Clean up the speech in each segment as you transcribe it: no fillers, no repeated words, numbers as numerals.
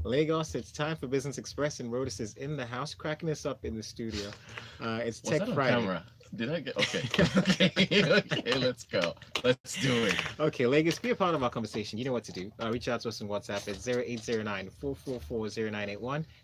Lagos, it's time for Business Express, and Rotus is in the house, cracking us up in the studio. It's Was Tech that on Friday. camera? Did I get okay? Okay, okay, let's go. Let's do it. Okay, Lagos, be a part of our conversation. You know what to do. Reach out to us on WhatsApp at 0809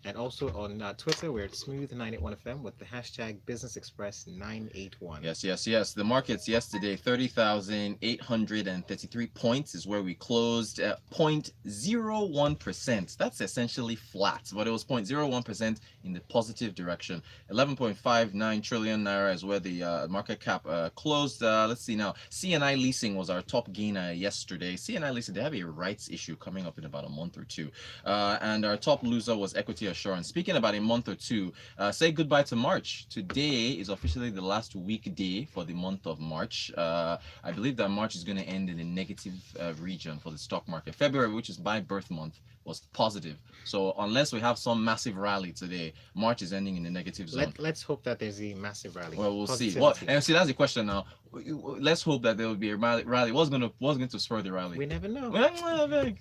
and also on Twitter, we're at Smooth981FM with the hashtag Business Express 981. Yes, yes, yes. The markets yesterday, 30,833 points is where we closed at 0.01%. That's essentially flat, but it was 0.01% in the positive direction. 11.59 trillion naira is where the market cap closed. Let's see now. CNI leasing was our top gainer yesterday. CNI leasing, they have a rights issue coming up in about a month or two. And our top loser was equity assurance. Speaking about a month or two, say goodbye to March. Today is officially the last weekday for the month of March. I believe that March is going to end in a negative region for the stock market. February, which is my birth month, was positive. So unless we have some massive rally today, March is ending in a negative zone. Let's hope that there's a massive rally. Well, we'll see. Well, and see, that's the question now. Let's hope that there will be a rally. What's going to spur the rally? We never know.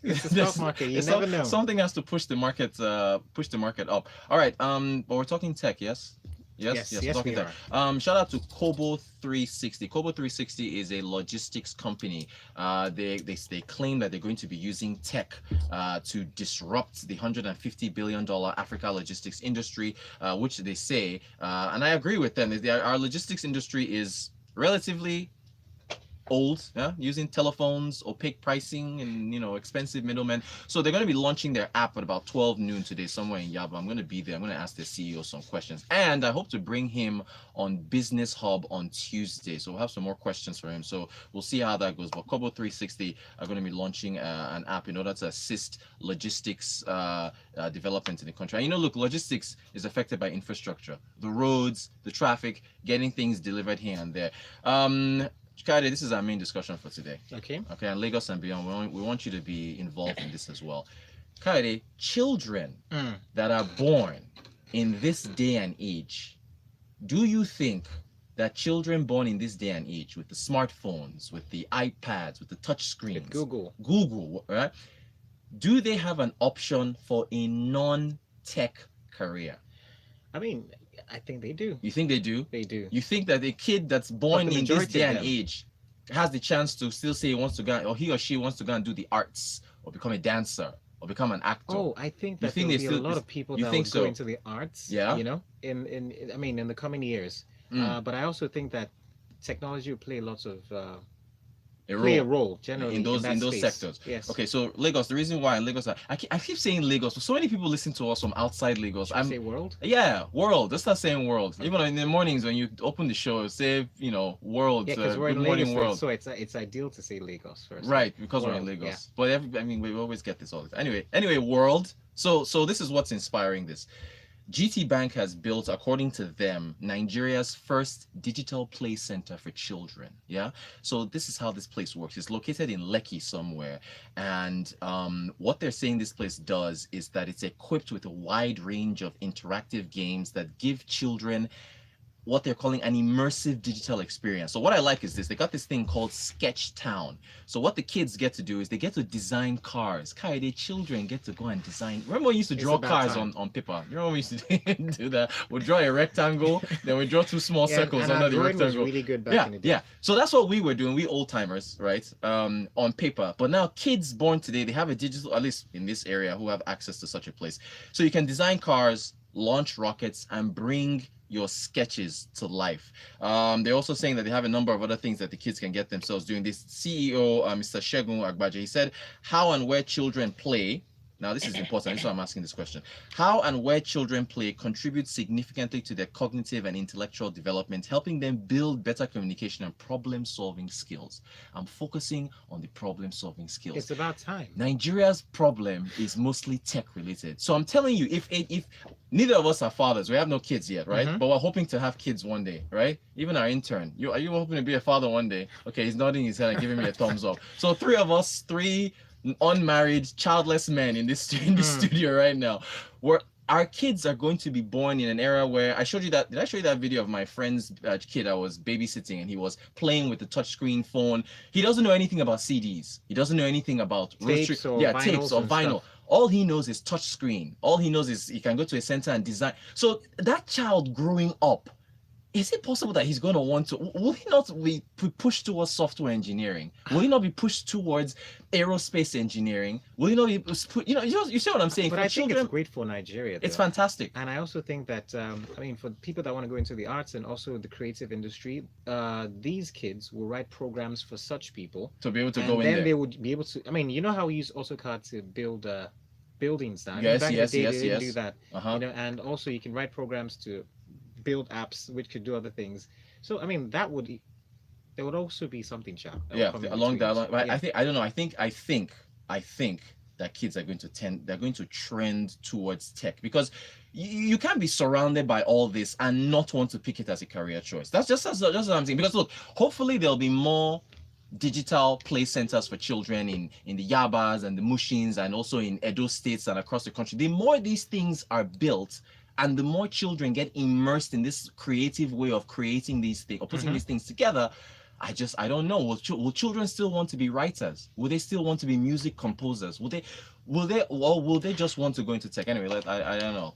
It's the stock market. You never know. Something has to push the market up. All right. But we're talking tech, yes. Yes, we tech. Shout out to Kobo 360. Kobo 360 is a logistics company. They claim that they're going to be using tech to disrupt the $150 billion Africa logistics industry, which they say, and I agree with them. Our logistics industry is relatively old, using telephones, opaque pricing, and expensive middlemen. So they're going to be launching their app at about 12 noon today, somewhere in Yaba. I'm going to be there. I'm going to ask the CEO some questions, and I hope to bring him on Business Hub on Tuesday. So we'll have some more questions for him. So we'll see how that goes. But Kobo 360 are going to be launching an app in order to assist logistics development in the country. And look, logistics is affected by infrastructure, the roads, the traffic, getting things delivered here and there. Kayode, this is our main discussion for today. Okay, and Lagos and beyond, we want you to be involved in this as well. Kayode, children that are born in this day and age, do you think that children born in this day and age with the smartphones, with the iPads, with the touch screens, with Google, right? Do they have an option for a non-tech career? I mean, I think they do. You think they do? They do. You think that a kid that's born in this day and age has the chance to still say he wants to go, or he or she wants to go and do the arts, or become a dancer, or become an actor? Oh, I think that there'll be a lot of people that will go into the arts. Yeah. In the coming years. But I also think that technology will play lots of a role generally in those sectors. Yes. Okay, so Lagos. The reason why in Lagos, I keep saying Lagos. So many people listen to us from outside Lagos. I say world. Yeah, world. Let's start saying world. Even in the mornings when you open the show, say world. Yeah, because we're in Lagos, world. So it's ideal to say Lagos first. Right, because we're in Lagos. Yeah. But we always get this all the time. Anyway, world. So this is what's inspiring this. GT Bank has built, according to them, Nigeria's first digital play center for children. Yeah. So this is how this place works. It's located in Lekki somewhere. And what they're saying this place does is that it's equipped with a wide range of interactive games that give children what they're calling an immersive digital experience. So what I like is this. They got this thing called Sketch Town. So what the kids get to do is they get to design cars. Kayode, children get to go and design. Remember when we used to draw cars on paper? You know when we used to do that? We'd draw a rectangle, then we draw two small circles under the rectangle. Was really good back in the day. Yeah. So that's what we were doing, we old timers, right? On paper. But now kids born today, they have a digital, at least in this area, who have access to such a place. So you can design cars, launch rockets, and bring your sketches to life. They're also saying that they have a number of other things that the kids can get themselves doing. This CEO, Mr. Shegun Agbaje, he said, how and where children play. Now, this is important. This is why I'm asking this question. How and where children play contributes significantly to their cognitive and intellectual development, helping them build better communication and problem-solving skills. I'm focusing on the problem-solving skills. It's about time. Nigeria's problem is mostly tech-related. So I'm telling you, if neither of us are fathers, we have no kids yet, right? But we're hoping to have kids one day, right? Even our intern. Are you hoping to be a father one day? Okay, he's nodding his head and giving me a thumbs up. So three of us, unmarried, childless men in this studio right now. Our kids are going to be born in an era where I showed you that. Did I show you that video of my friend's kid I was babysitting, and he was playing with the touchscreen phone? He doesn't know anything about CDs. He doesn't know anything about tapes or vinyl. All he knows is touch screen. All he knows is he can go to a center and design. So that child growing up, is it possible that he's going to want to, will he not be pushed towards software engineering? Will he not be pushed towards aerospace engineering? Will he not be, you see what I'm saying? But For I think children, it's great for Nigeria, it's though. fantastic. And I also think that, I mean, for people that want to go into the arts and also the creative industry, these kids will write programs for such people. To be able to and go in then there. they would be able to, I mean, you know how we use AutoCAD to build buildings now? I mean, Yes, back yes, in the day, yes, they didn't yes. do that. Uh-huh. And also you can write programs to build apps which could do other things. So, I mean, there would also be something, Sharp. Yeah, along that line. Yeah. I don't know. I think that kids are going to trend towards tech, because you can't be surrounded by all this and not want to pick it as a career choice. That's just what I'm saying. Because look, hopefully there'll be more digital play centers for children in the Yabas and the Mushins, and also in Edo states and across the country. The more these things are built, and the more children get immersed in this creative way of creating these things or putting these things together, I don't know. Will children still want to be writers? Will they still want to be music composers? Will they just want to go into tech? Anyway, I don't know.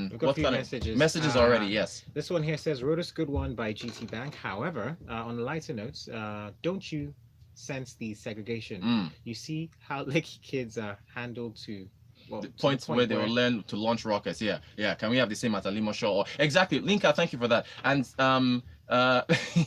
We've got a few messages already? Yes. This one here says Rotus, good one by GT Bank. However, on lighter notes, don't you sense the segregation? You see how Lekki kids are handled to the point where they will learn to launch rockets. Yeah. Can we have the same at Alimosho? Or exactly, Linka, thank you for that. And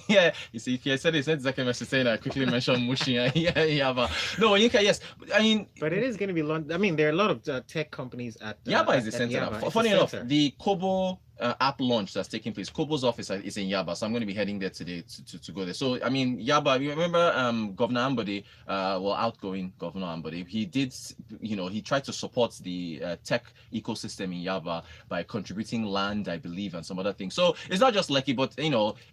yeah, you see, if I said it, said second message saying I quickly mentioned Mushi. Yeah, but no, Linka, yes. I mean, but it is going to be long. I mean, there are a lot of tech companies at Yaba is the center. Yaba. Funny enough, the Kobo app launch that's taking place, Kobo's office is in Yaba, so I'm going to be heading there today to go there. So I mean, Yaba, you remember Governor Ambode, outgoing Governor Ambode, he did, he tried to support the tech ecosystem in Yaba by contributing land, I believe, and some other things. So it's not just Lekki, but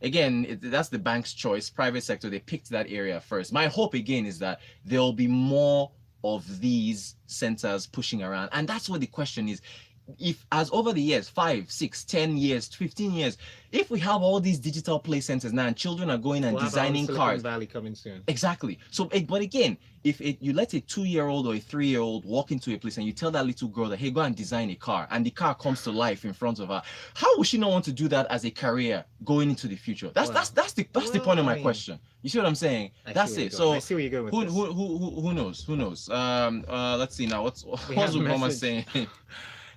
again, that's the bank's choice. Private sector, they picked that area first. My hope again is that there'll be more of these centers pushing around, and that's what the question is. If as over the years, 5, 6, 10 years, 15 years, if we have all these digital play centers now and children are going and designing cars. Valley coming soon. Exactly. So, but again, if you let a 2-year-old or a 3-year-old walk into a place and you tell that little girl that, hey, go and design a car, and the car comes to life in front of her, how would she not want to do that as a career going into the future? That's the point of my question. You see what I'm saying? That's it. So I see where you're going with this. Who knows? Who knows? Let's see now. What's Obama saying?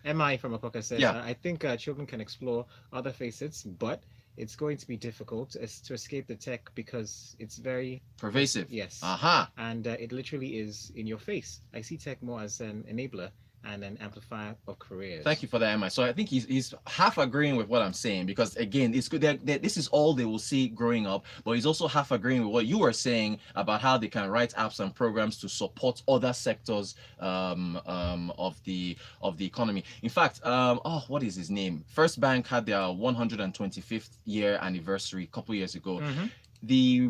MI from Akoka says, yeah. I think children can explore other facets, but it's going to be difficult to escape the tech because it's very pervasive. Yes. Aha. And it literally is in your face. I see tech more as an enabler and an amplifier of careers. Thank you for that, MI. So I think he's half agreeing with what I'm saying, because again, it's good that this is all they will see growing up, but he's also half agreeing with what you were saying about how they can write apps and programs to support other sectors of the economy. In fact, what is his name? First Bank had their 125th year anniversary a couple years ago. They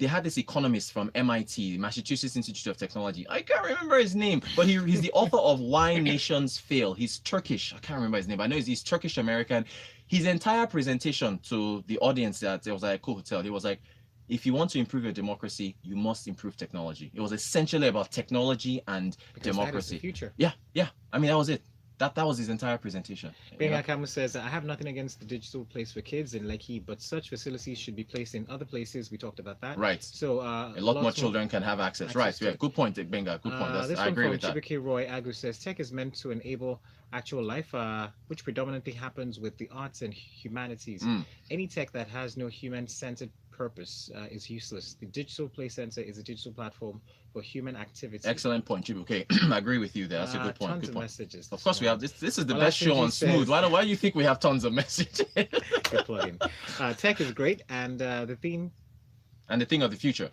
had this economist from MIT, Massachusetts Institute of Technology. I can't remember his name, but he's the author of Why Nations Fail. He's Turkish. I can't remember his name, but I know he's Turkish American. His entire presentation to the audience that it was at a cool hotel, he was like, if you want to improve your democracy, you must improve technology. It was essentially about technology and democracy. That is the future. Yeah. I mean, that was it. That was his entire presentation. Benga Kamu says, I have nothing against the digital place for kids in Lekki, but such facilities should be placed in other places. We talked about that. Right. So a lot more children can have access. Right. Yeah. Good point, Benga. Good point. I agree with that. Chibuke Roy Agu says, tech is meant to enable actual life, which predominantly happens with the arts and humanities. Any tech that has no human-centered purpose is useless. The digital play center is a digital platform for human activity. Excellent point, Chibuke. I agree with you there. That's a good point. Tons of messages. Of course, we have this. This is the best show on Smooth. Why do you think we have tons of messages? Good plug-in. Tech is great, and the theme. And the thing of the future.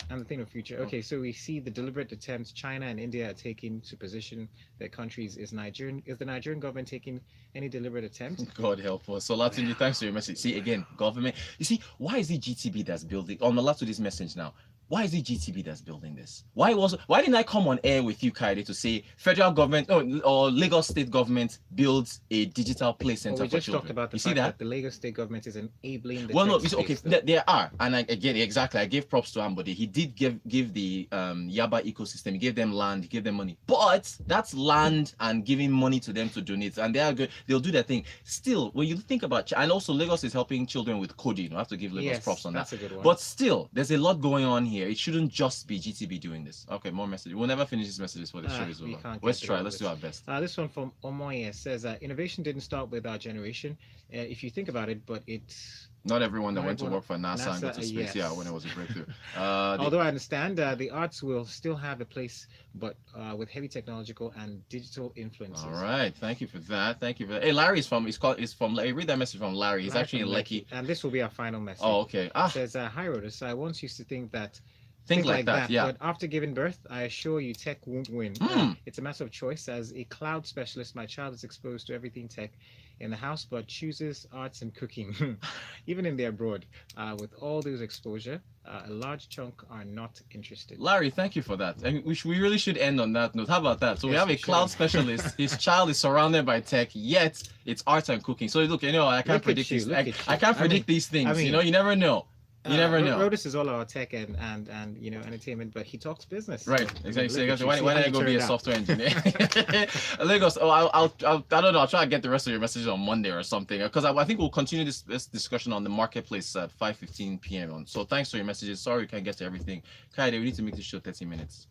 Okay, so we see the deliberate attempts China and India are taking to position their countries. Is the Nigerian government taking any deliberate attempt? God help us. So Latini, thanks for your message. See, again, government. You see, why is it GTB that's building on the last of this message now? why is it GTB that's building this? Why didn't I come on air with you, Kayode, to say federal government or Lagos state government builds a digital play center we for just children? talked about the You see fact that? that the Lagos state government is enabling the Well, no, tech okay, space, though. there are, and again, exactly, I gave props to Ambode. He did give the Yaba ecosystem, he gave them land, he gave them money, but that's land and giving money to them to donate, and they are good. They'll do their thing. Still, when you think about, and also Lagos is helping children with coding. I have to give Lagos props on that. That's a good one. But still, there's a lot going on here. It shouldn't just be GTB doing this. Okay, more messages. We'll never finish these messages before the show is over. Let's try. Let's do our best. This one from Omoye says, innovation didn't start with our generation. If you think about it, but it's... Not everyone that went to work for NASA and go to space, yes. when it was a breakthrough. Although I understand the arts will still have a place, but with heavy technological and digital influences. All right, thank you for that. Thank you for that. Hey, Larry's from. Read that message from Larry. He's actually in Lekki. And this will be our final message. Oh, okay. It says, "Hi, Rotus. I once used to think like that, yeah. But after giving birth, I assure you, tech won't win. It's a matter of choice. As a cloud specialist, my child is exposed to everything tech in the house, but chooses arts and cooking, even in the abroad. With all those exposure, a large chunk are not interested." Larry, thank you for that. And we really should end on that note. How about that? So we have a cloud specialist. His child is surrounded by tech, yet it's arts and cooking. So look, I can't predict these. I can't predict these things. You never know. You never know. Rotus is all about tech and entertainment, but he talks business. Right, so, exactly. Why did I go be a software engineer? Lagos. I don't know. I'll try to get the rest of your messages on Monday or something, because I think we'll continue this discussion on the marketplace at 5:15 p.m. So thanks for your messages. Sorry we can't get to everything. Kayode, we need to make this show 30 minutes.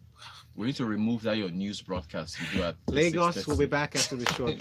We need to remove that your news broadcast you do at Lagos will be back after the show.